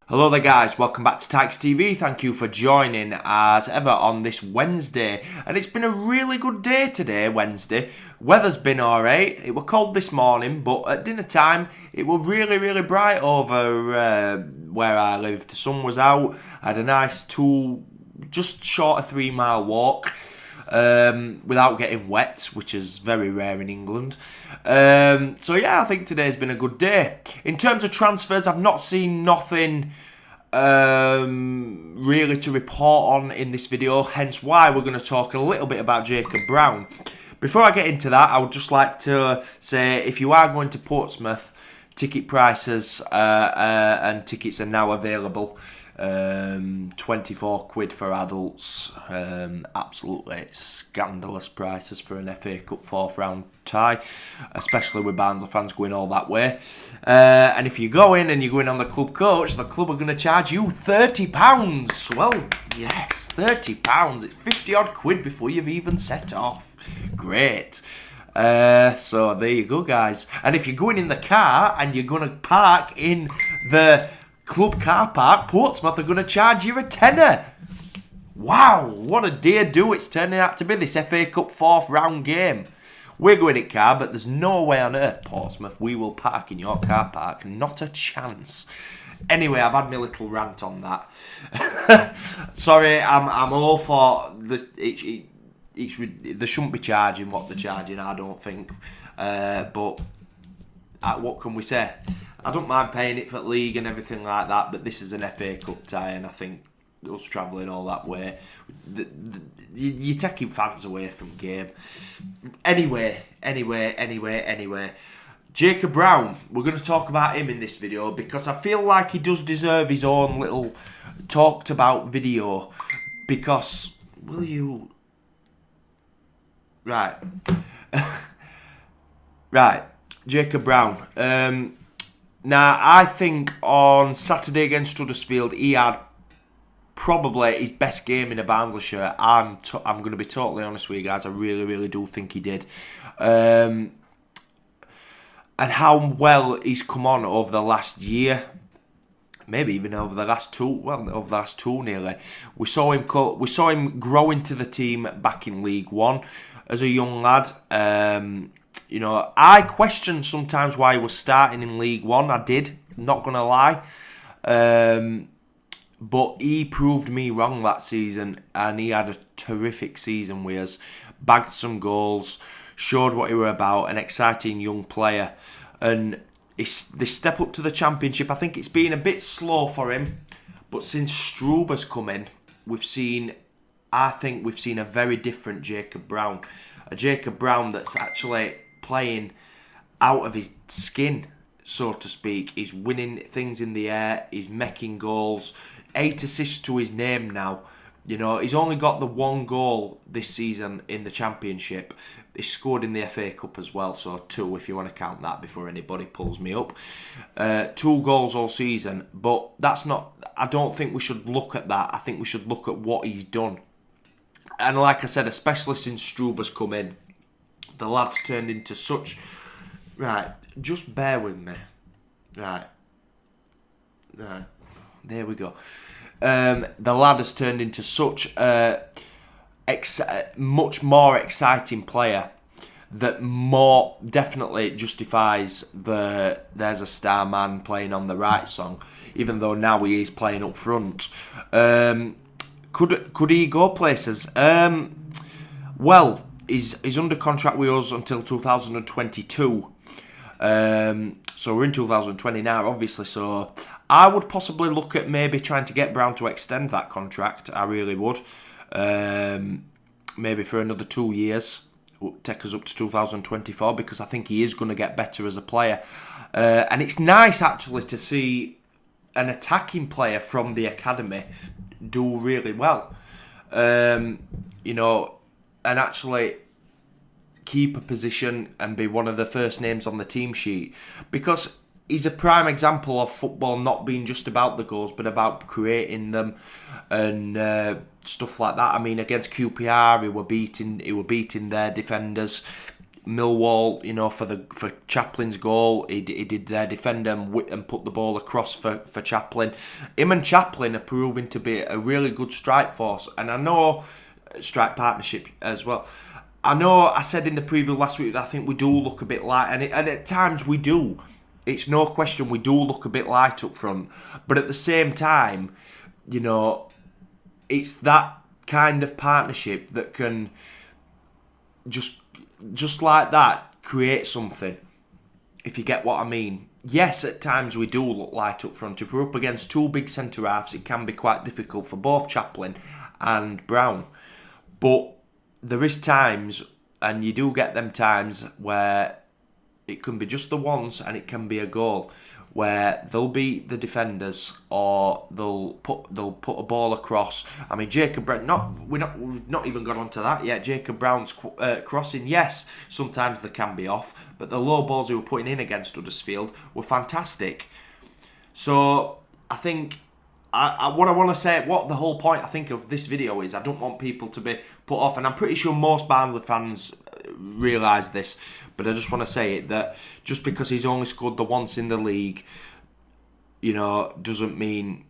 Hello there guys, welcome back to Tykes TV. Thank you for joining as ever on this Wednesday. And it's been a really good day today, Wednesday. Weather's been alright. It were cold this morning, but at dinner time it were really bright over where I live. The sun was out. I had a nice just short of 3 mile walk. Without getting wet, which is very rare in England. So yeah, I think today's been a good day. In terms of transfers, I've not seen nothing really to report on in this video, hence why we're going to talk a little bit about Jacob Brown. Before I get into that, I would just like to say, if you are going to Portsmouth, ticket prices and tickets are now available. 24 quid for adults. Absolutely scandalous prices for an FA Cup 4th round tie, especially with Barnsley fans going all that way. And if you go in and you're going on the club coach, the club are going to charge you £30. Well, yes, £30. It's 50 odd quid before you've even set off. Great. So there you go, guys. And if you're going in the car and you're going to park in the club car park, Portsmouth are going to charge you a tenner. Wow, what a dear-do it's turning out to be, this FA Cup 4th round game. We're going in car, but there's no way on earth, Portsmouth, we will park in your car park. Not a chance. Anyway, I've had my little rant on that. Sorry, I'm all for this. They shouldn't be charging what they're charging, I don't think. But what can we say? I don't mind paying it for the league and everything like that, but this is an FA Cup tie, and I think us travelling all that way, you're taking fans away from game. Anyway. Jacob Brown, we're going to talk about him in this video because I feel like he does deserve his own little talked about video. Because, will you... Right. Right. Jacob Brown. Now, I think on Saturday against Huddersfield, he had probably his best game in a Barnsley shirt. I'm going to be totally honest with you guys. I really do think he did. And how well he's come on over the last year. Maybe even over the last two. Well, over the last two nearly. We saw him grow into the team back in League One as a young lad. You know, I questioned sometimes why he was starting in League One. I did, not going to lie. But he proved me wrong that season, and he had a terrific season with us. Bagged some goals, showed what he were about, an exciting young player. And this step up to the Championship, I think it's been a bit slow for him. But since Struber's come in, I think we've seen a very different Jacob Brown. A Jacob Brown that's actually playing out of his skin, so to speak. He's winning things in the air. He's making goals. 8 assists to his name now. You know, he's only got the 1 goal this season in the Championship. He scored in the FA Cup as well, so 2 if you want to count that before anybody pulls me up. 2 goals all season, but that's not... I don't think we should look at that. I think we should look at what he's done. And like I said, especially since Struber's come in, the lad's turned into such... Right, just bear with me. Right. There we go. The lad has turned into such a much more exciting player that more definitely justifies there's a star man playing on the right song, even though now he is playing up front. Could he go places? Well, he's under contract with us until 2022. So we're in 2020 now, obviously. So I would possibly look at maybe trying to get Brown to extend that contract. I really would. Maybe for another 2 years. Take us up to 2024, because I think he is going to get better as a player. And it's nice actually to see an attacking player from the academy do really well. You know, and actually keep a position and be one of the first names on the team sheet, because he's a prime example of football not being just about the goals but about creating them and stuff like that. I mean, against QPR, he were beating their defenders. Millwall, you know, for Chaplin's goal. He did their defender and put the ball across for Chaplin. Him and Chaplin are proving to be a really good strike force, and I know strike partnership as well. I know I said in the preview last week that I think we do look a bit light, and at times we do. It's no question we do look a bit light up front, but at the same time, you know, it's that kind of partnership that can just like that create something, if you get what I mean. Yes, at times we do look light up front. If we're up against two big centre-halves, it can be quite difficult for both Chaplin and Brown. But there is times, and you do get them times, where it can be just the once and it can be a goal, where they'll beat the defenders or they'll put a ball across. I mean, Jacob Brown, we've not even got onto that yet. Jacob Brown's crossing, yes, sometimes they can be off, but the low balls he were putting in against Huddersfield were fantastic. So I think what I want to say, what the whole point I think of this video is, I don't want people to be put off, and I'm pretty sure most Barnsley fans realise this, but I just want to say it, that just because he's only scored the once in the league, you know, doesn't mean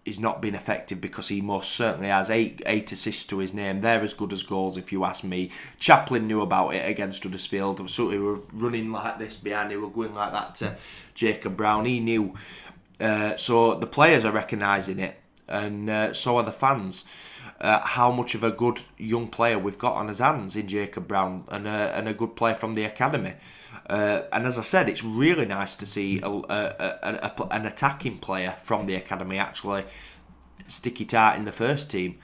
he's not been effective, because he most certainly has eight assists to his name. They're as good as goals, if you ask me. Chaplin knew about it against Huddersfield. So he were running like this behind, he were going like that to Jacob Brown. He knew. So the players are recognising it, and so are the fans. How much of a good young player we've got on his hands in Jacob Brown, and a good player from the academy. And as I said, it's really nice to see an attacking player from the academy actually stick it out in the first team.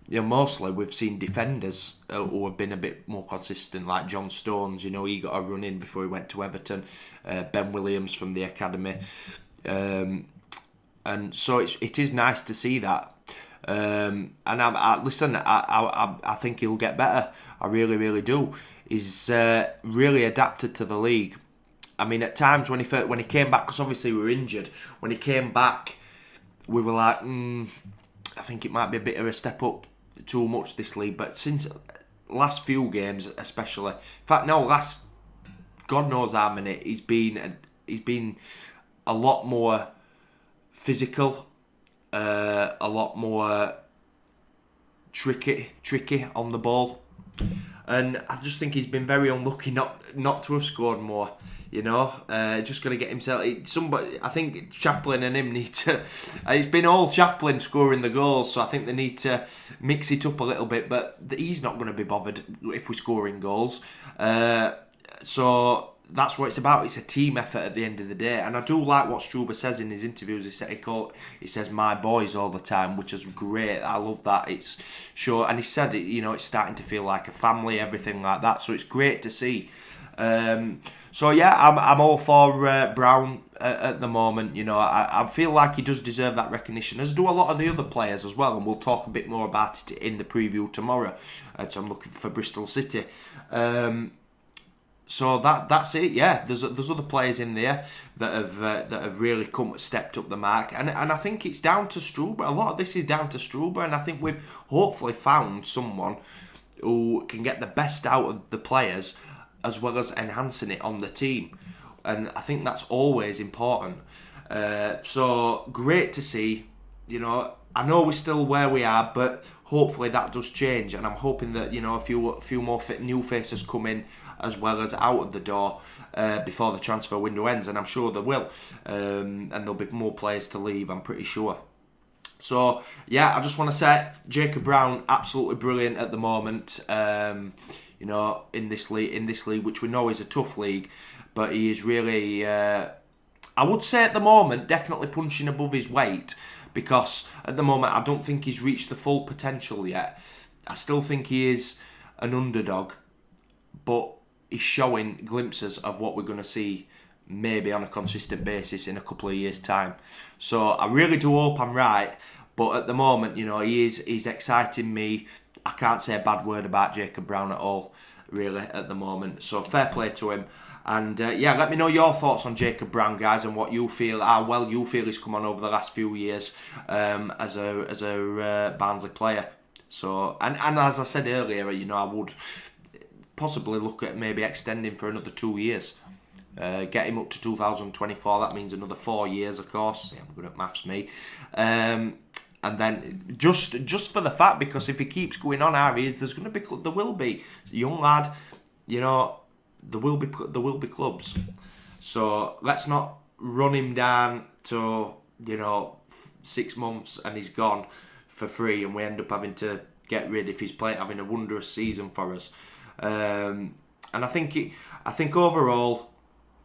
You know, mostly we've seen defenders who have been a bit more consistent, like John Stones. You know, he got a run in before he went to Everton. Ben Williams from the academy. And so it is nice to see that. And I think he'll get better. I really, really do. He's really adapted to the league. I mean, at times when he came back, because obviously we were injured, when he came back, we were like, I think it might be a bit of a step up too much this league. But since last few games, especially, in fact, no, last God knows how many, he's been a lot more physical, a lot more tricky on the ball, and I just think he's been very unlucky not to have scored more. You know, just got to get himself. Somebody, I think Chaplin and him need to. It's been all Chaplin scoring the goals, so I think they need to mix it up a little bit. But he's not going to be bothered if we're scoring goals. So that's what it's about. It's a team effort at the end of the day, and I do like what Struber says in his interviews. He says "my boys" all the time, which is great. I love that. It's sure, and he said it. You know, it's starting to feel like a family, everything like that. So it's great to see. So yeah, I'm all for Brown at the moment. You know, I feel like he does deserve that recognition, as do a lot of the other players as well, and we'll talk a bit more about it in the preview tomorrow. So I'm looking for Bristol City. So that's it. Yeah, there's other players in there that have really stepped up the mark, and I think it's down to Struber. A lot of this is down to Struber, and I think we've hopefully found someone who can get the best out of the players, as well as enhancing it on the team, and I think that's always important. So great to see. You know, I know we're still where we are, but hopefully that does change, and I'm hoping that, you know, a few more new faces come in, as well as out of the door before the transfer window ends, and I'm sure there will, and there'll be more players to leave, I'm pretty sure. So yeah, I just want to say Jacob Brown, absolutely brilliant at the moment. You know, in this league, which we know is a tough league, but he is really, I would say at the moment, definitely punching above his weight, because at the moment I don't think he's reached the full potential yet. I still think he is an underdog, but he's showing glimpses of what we're going to see maybe on a consistent basis in a couple of years' time. So I really do hope I'm right, but at the moment, you know, he's exciting me. I can't say a bad word about Jacob Brown at all, really, at the moment. So fair play to him. And yeah, let me know your thoughts on Jacob Brown, guys, and what you feel, how well you feel he's come on over the last few years as a Barnsley player. So, and as I said earlier, you know, I would possibly look at maybe extending for another 2 years. Get him up to 2024. That means another 4 years, of course. Yeah, I'm good at maths, me. And then just for the fact, because if he keeps going on how he is, there will be young lad. You know, there will be clubs. So let's not run him down to 6 months and he's gone for free, and we end up having to get rid if he's having a wondrous season for us. And I think overall,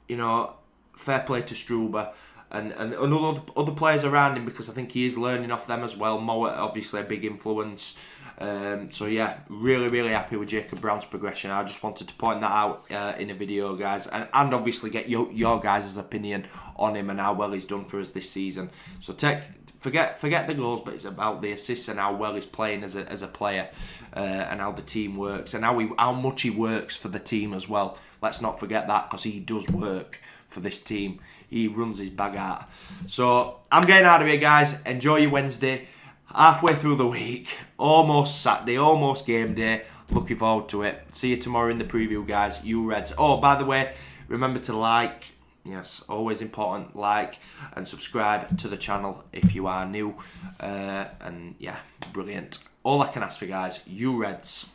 fair play to Struber and other players around him, because I think he is learning off them as well. Mowatt, obviously a big influence. So yeah, really happy with Jacob Brown's progression. I just wanted to point that out in a video, guys, and obviously get your guys' opinion on him and how well he's done for us this season. So forget the goals, but it's about the assists and how well he's playing as a player, and how the team works, and how much he works for the team as well. Let's not forget that, because he does work for this team. He runs his bag out. So I'm getting out of here, guys. Enjoy your Wednesday. Halfway through the week, almost Saturday, almost game day. Looking forward to it. See you tomorrow in the preview, guys. You Reds. Oh, by the way, remember to like. Yes, always important. Like and subscribe to the channel if you are new. And yeah, brilliant. All I can ask for, guys. You Reds.